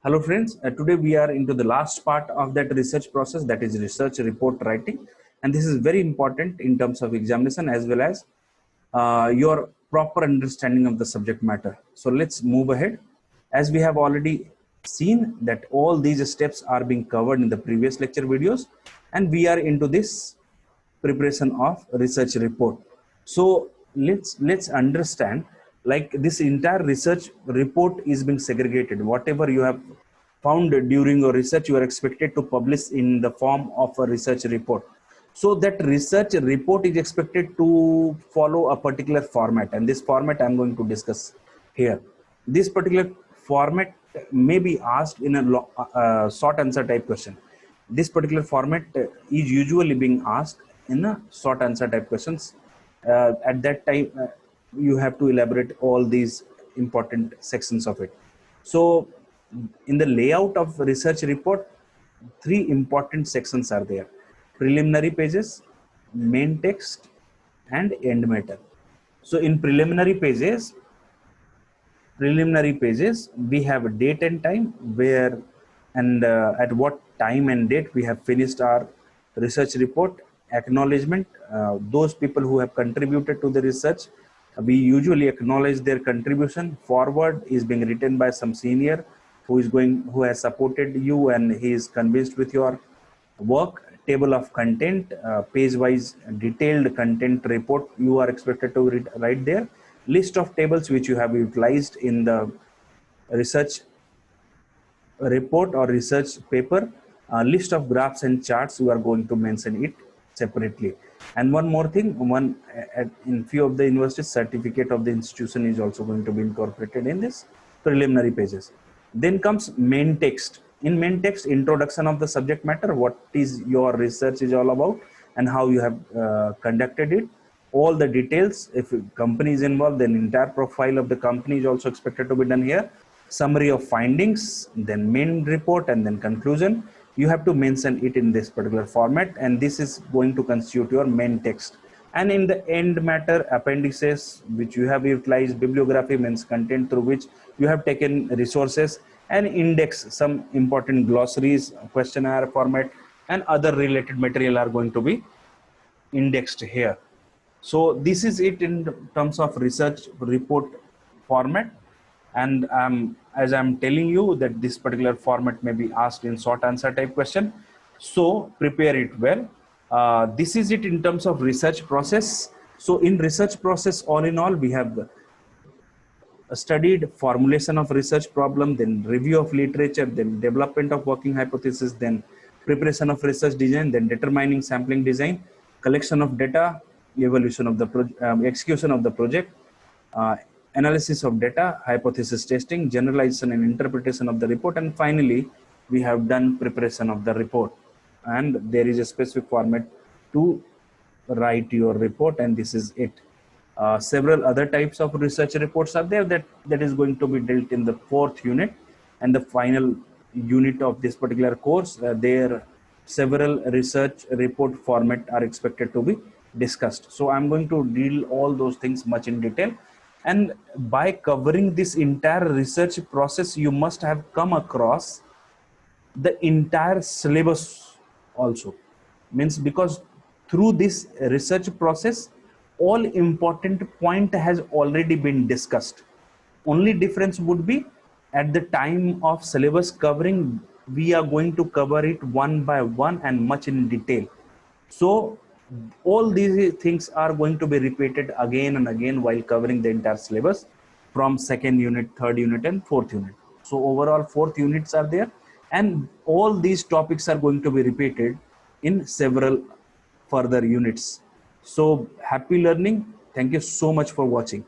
Hello friends, today we are into the last part of that research process, that is research report writing, and this is very important in terms of examination as well as your proper understanding of the subject matter. So let's move ahead. As we have already seen that all these steps are being covered in the previous lecture videos, and we are into this preparation of research report. So let's understand, like, this entire research report is being segregated. Whatever you have found during your research, you are expected to publish in the form of a research report. So that research report is expected to follow a particular format, and this format I'm going to discuss here. This particular format may be asked in a short answer type question. This particular format is usually being asked in a short answer type questions. At that time, you have to elaborate all these important sections of it. So in the layout of research report, three important sections are there: preliminary pages, main text, and end matter. So in preliminary pages we have a date and time, where and at what time and date we have finished our research report. Acknowledgement, those people who have contributed to the research, we usually acknowledge their contribution. Forward is being written by some senior who has supported you and he is convinced with your work. Table of content, page wise detailed content report you are expected to write there. List of tables which you have utilized in the research report or research paper. List of graphs and charts, you are going to mention it separately. And one more thing, in few of the universities, certificate of the institution is also going to be incorporated in this preliminary pages. Then comes main text. In main text, introduction of the subject matter, what is your research is all about and how you have conducted it. All the details, if company is involved, then entire profile of the company is also expected to be done here. Summary of findings, then main report, and then conclusion. You have to mention it in this particular format, and this is going to constitute your main text. And in the end matter, appendices which you have utilized. Bibliography means content through which you have taken resources. And index, some important glossaries, questionnaire format, and other related material are going to be indexed here. So this is it in terms of research report format. And as I'm telling you that this particular format may be asked in short answer type question, so prepare it well. This is it in terms of research process. So in research process, all in all, we have studied formulation of research problem, then review of literature, then development of working hypothesis, then preparation of research design, then determining sampling design, collection of data, evaluation of the execution of the project, analysis of data, hypothesis testing, generalization and interpretation of the report, and finally we have done preparation of the report. And there is a specific format to write your report, and this is it. Several other types of research reports are there that is going to be dealt in the 4th unit and the final unit of this particular course. There several research report format are expected to be discussed. So I'm going to deal all those things much in detail. And by covering this entire research process, you must have come across the entire syllabus also. Means because through this research process, all important point has already been discussed. Only difference would be at the time of syllabus covering, we are going to cover it one by one and much in detail. So all these things are going to be repeated again and again while covering the entire syllabus from 2nd unit, 3rd unit, and 4th unit. So overall 4th units are there, and all these topics are going to be repeated in several further units. So happy learning. Thank you so much for watching.